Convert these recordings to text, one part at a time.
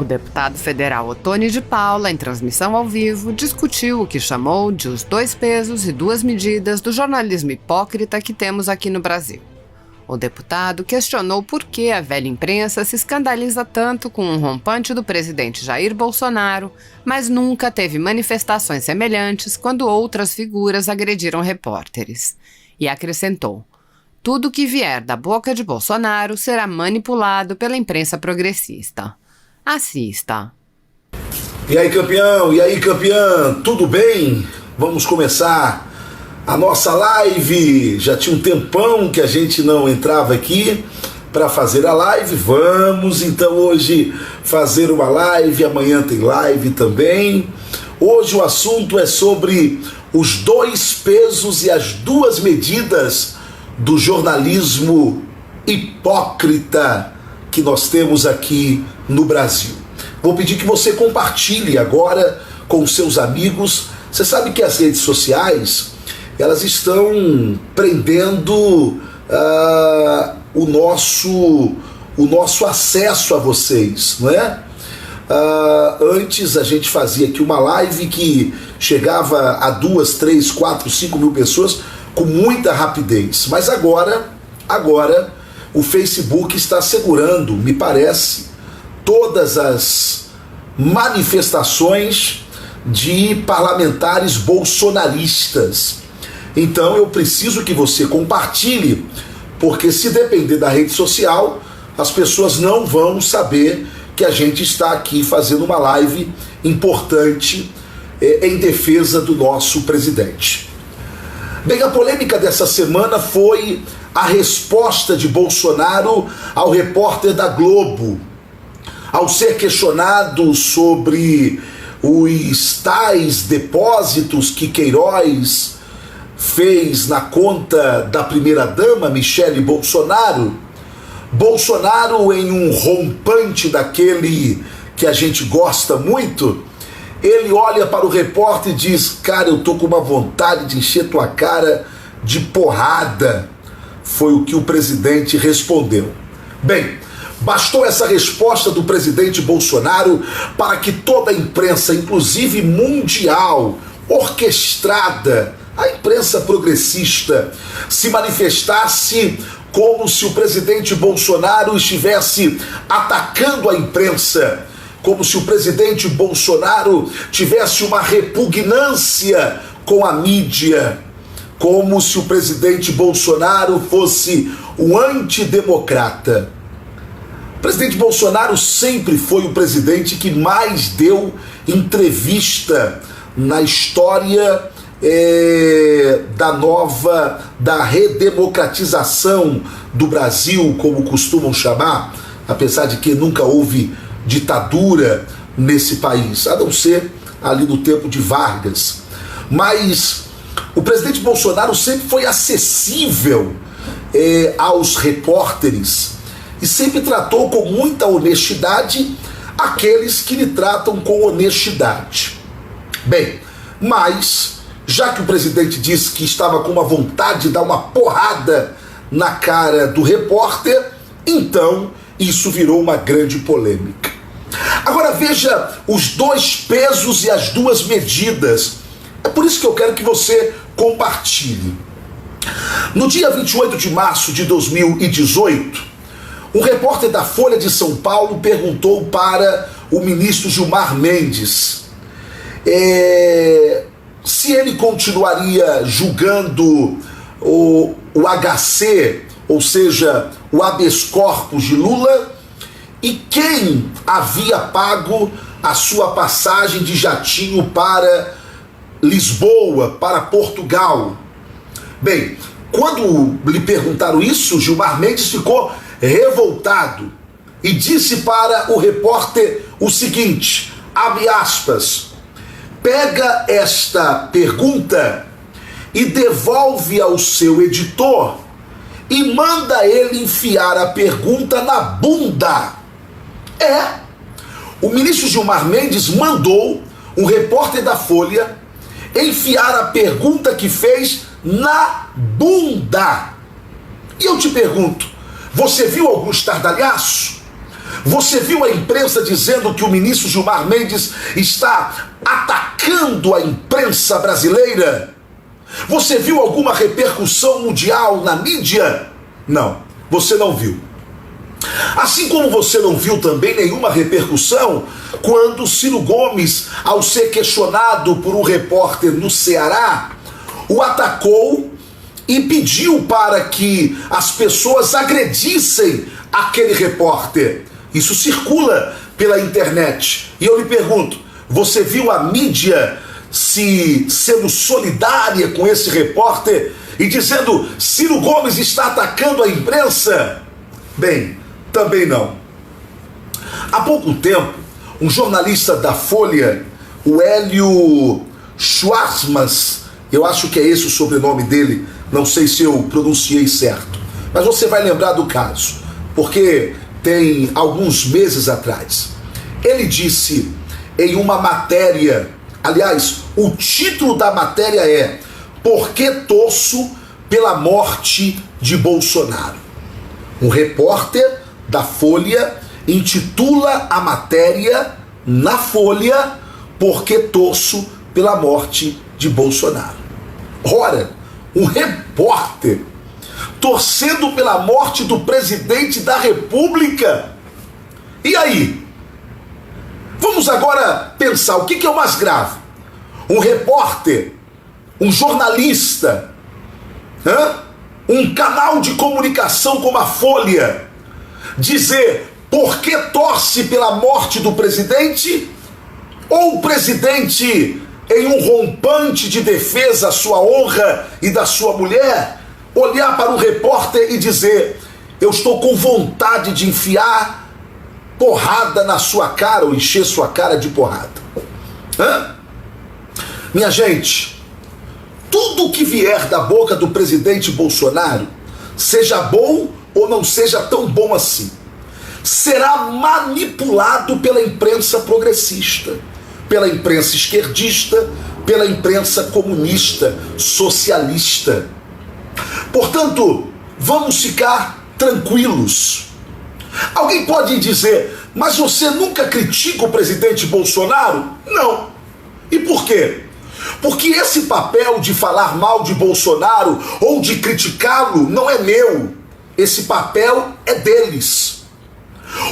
O deputado federal Ottoni de Paula, em transmissão ao vivo, discutiu o que chamou de os 2 pesos e 2 medidas do jornalismo hipócrita que temos aqui no Brasil. O deputado questionou por que a velha imprensa se escandaliza tanto com um rompante do presidente Jair Bolsonaro, mas nunca teve manifestações semelhantes quando outras figuras agrediram repórteres. E acrescentou: tudo que vier da boca de Bolsonaro será manipulado pela imprensa progressista. Assista. E aí, campeão? E aí, campeã? Tudo bem? Vamos começar a nossa live. Já tinha um tempão que a gente não entrava aqui para fazer a live. Vamos então hoje fazer uma live. Amanhã tem live também. Hoje o assunto é sobre os 2 pesos e as 2 medidas do jornalismo hipócrita que nós temos aqui no Brasil. Vou pedir que você compartilhe agora com seus amigos. Você sabe que as redes sociais, elas estão prendendo o nosso acesso a vocês, não é? Antes a gente fazia aqui uma live que chegava a 2, 3, 4, 5 mil pessoas com muita rapidez, mas agora o Facebook está segurando, me parece, todas as manifestações de parlamentares bolsonaristas. Então eu preciso que você compartilhe, porque se depender da rede social, as pessoas não vão saber que a gente está aqui fazendo uma live importante em defesa do nosso presidente. Bem, a polêmica dessa semana foi a resposta de Bolsonaro ao repórter da Globo, ao ser questionado sobre os tais depósitos que Queiroz fez na conta da primeira-dama, Michele Bolsonaro. Bolsonaro, em um rompante daquele que a gente gosta muito, ele olha para o repórter e diz: cara, eu tô com uma vontade de encher tua cara de porrada. Foi o que o presidente respondeu. Bem, bastou essa resposta do presidente Bolsonaro para que toda a imprensa, inclusive mundial, orquestrada, a imprensa progressista, se manifestasse como se o presidente Bolsonaro estivesse atacando a imprensa, como se o presidente Bolsonaro tivesse uma repugnância com a mídia, como se o presidente Bolsonaro fosse um antidemocrata. O presidente Bolsonaro sempre foi o presidente que mais deu entrevista na história da redemocratização do Brasil, como costumam chamar, apesar de que nunca houve ditadura nesse país, a não ser ali no tempo de Vargas. Mas o presidente Bolsonaro sempre foi acessível aos repórteres e sempre tratou com muita honestidade aqueles que lhe tratam com honestidade. Bem, mas já que o presidente disse que estava com uma vontade de dar uma porrada na cara do repórter, então isso virou uma grande polêmica. Agora veja os 2 pesos e as 2 medidas. É por isso que eu quero que você compartilhe. No dia 28 de março de 2018, um repórter da Folha de São Paulo perguntou para o ministro Gilmar Mendes se ele continuaria julgando o HC, ou seja, o habeas corpus de Lula, e quem havia pago a sua passagem de jatinho para Lisboa, para Portugal. Bem, quando lhe perguntaram isso, Gilmar Mendes ficou revoltado e disse para o repórter o seguinte, abre aspas: pega esta pergunta e devolve ao seu editor e manda ele enfiar a pergunta na bunda. O ministro Gilmar Mendes mandou um repórter da Folha enfiar a pergunta que fez na bunda. E eu te pergunto, você viu algum estardalhaço? Você viu a imprensa dizendo que o ministro Gilmar Mendes está atacando a imprensa brasileira? Você viu alguma repercussão mundial na mídia? Não, você não viu. Assim como você não viu também nenhuma repercussão quando Ciro Gomes, ao ser questionado por um repórter no Ceará, o atacou e pediu para que as pessoas agredissem aquele repórter. Isso circula pela internet. E eu lhe pergunto, você viu a mídia sendo solidária com esse repórter e dizendo Ciro Gomes está atacando a imprensa? Bem, também não. Há pouco tempo, um jornalista da Folha, o Hélio Schwartzman, eu acho que é esse o sobrenome dele, não sei se eu pronunciei certo, mas você vai lembrar do caso, porque tem alguns meses atrás. Ele disse em uma matéria, aliás, o título da matéria é Por que torço pela morte de Bolsonaro? Um repórter da Folha intitula a matéria na Folha Por que torço pela morte de Bolsonaro. Ora, um repórter torcendo pela morte do presidente da República. E aí? Vamos agora pensar, o que é o mais grave? Um repórter, um jornalista, um canal de comunicação como a Folha, dizer por que torce pela morte do presidente? Ou o presidente, em um rompante de defesa à sua honra e da sua mulher, olhar para um repórter e dizer eu estou com vontade de enfiar porrada na sua cara ou encher sua cara de porrada? Minha gente, tudo que vier da boca do presidente Bolsonaro, seja bom ou não seja tão bom assim, será manipulado pela imprensa progressista, pela imprensa esquerdista, pela imprensa comunista, socialista. Portanto, vamos ficar tranquilos. Alguém pode dizer, mas você nunca critica o presidente Bolsonaro? Não. E por quê? Porque esse papel de falar mal de Bolsonaro ou de criticá-lo não é meu. Esse papel é deles.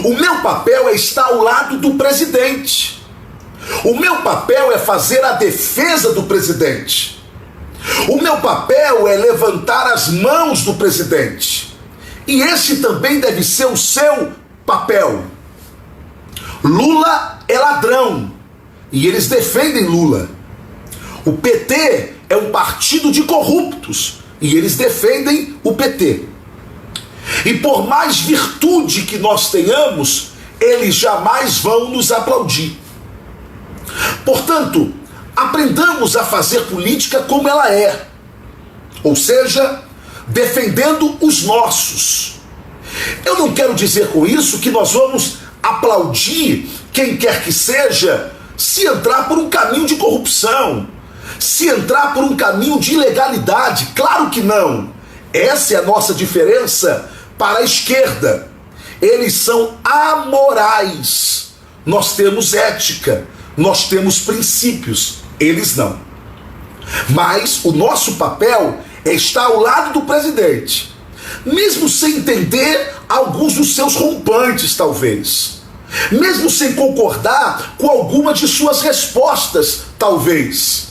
O meu papel é estar ao lado do presidente. O meu papel é fazer a defesa do presidente. O meu papel é levantar as mãos do presidente. E esse também deve ser o seu papel. Lula é ladrão e eles defendem Lula. O PT é um partido de corruptos e eles defendem o PT. E por mais virtude que nós tenhamos, eles jamais vão nos aplaudir. Portanto, aprendamos a fazer política como ela é, ou seja, defendendo os nossos. Eu não quero dizer com isso que nós vamos aplaudir quem quer que seja se entrar por um caminho de corrupção, se entrar por um caminho de ilegalidade. Claro que não. Essa é a nossa diferença para a esquerda. Eles são amorais. Nós temos ética, nós temos princípios, eles não. Mas o nosso papel é estar ao lado do presidente, mesmo sem entender alguns dos seus rompantes, talvez, mesmo sem concordar com alguma de suas respostas, talvez,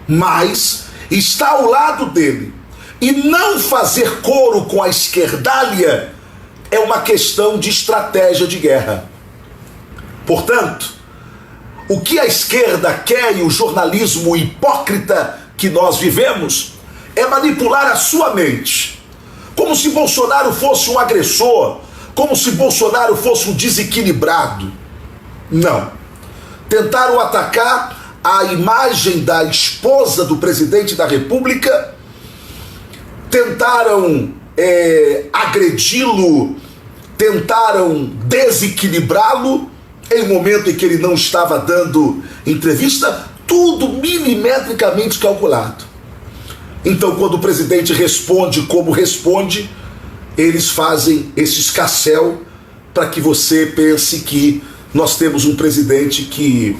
mas estar ao lado dele e não fazer coro com a esquerdalha é uma questão de estratégia de guerra. Portanto, o que a esquerda quer e o jornalismo hipócrita que nós vivemos é manipular a sua mente, como se Bolsonaro fosse um agressor, como se Bolsonaro fosse um desequilibrado. Não. Tentaram atacar a imagem da esposa do presidente da República, tentaram agredi-lo, tentaram desequilibrá-lo em um momento em que ele não estava dando entrevista, tudo milimetricamente calculado. Então, quando o presidente responde como responde, eles fazem esse escarcéu para que você pense que nós temos um presidente que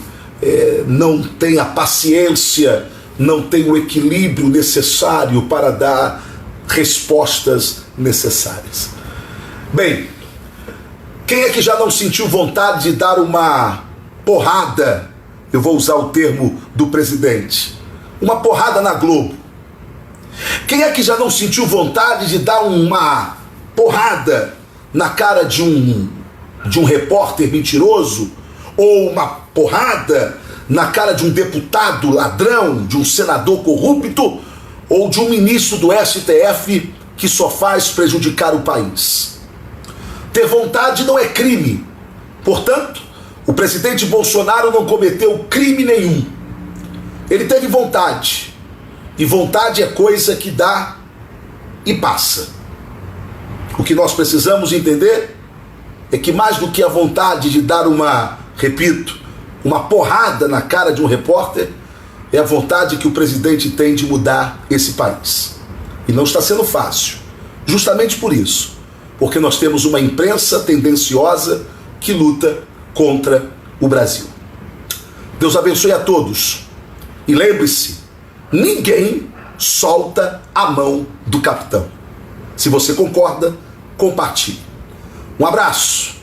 não tem a paciência, não tem o equilíbrio necessário para dar respostas necessárias. Bem, quem é que já não sentiu vontade de dar uma porrada, eu vou usar o termo do presidente, uma porrada na Globo? Quem é que já não sentiu vontade de dar uma porrada na cara de um repórter mentiroso, ou uma porrada na cara de um deputado ladrão, de um senador corrupto, ou de um ministro do STF que só faz prejudicar o país? Ter vontade não é crime. Portanto, o presidente Bolsonaro não cometeu crime nenhum. Ele teve vontade. E vontade é coisa que dá e passa. O que nós precisamos entender é que mais do que a vontade de dar uma porrada na cara de um repórter, é a vontade que o presidente tem de mudar esse país. E não está sendo fácil. Justamente por isso. Porque nós temos uma imprensa tendenciosa que luta contra o Brasil. Deus abençoe a todos. E lembre-se, ninguém solta a mão do capitão. Se você concorda, compartilhe. Um abraço.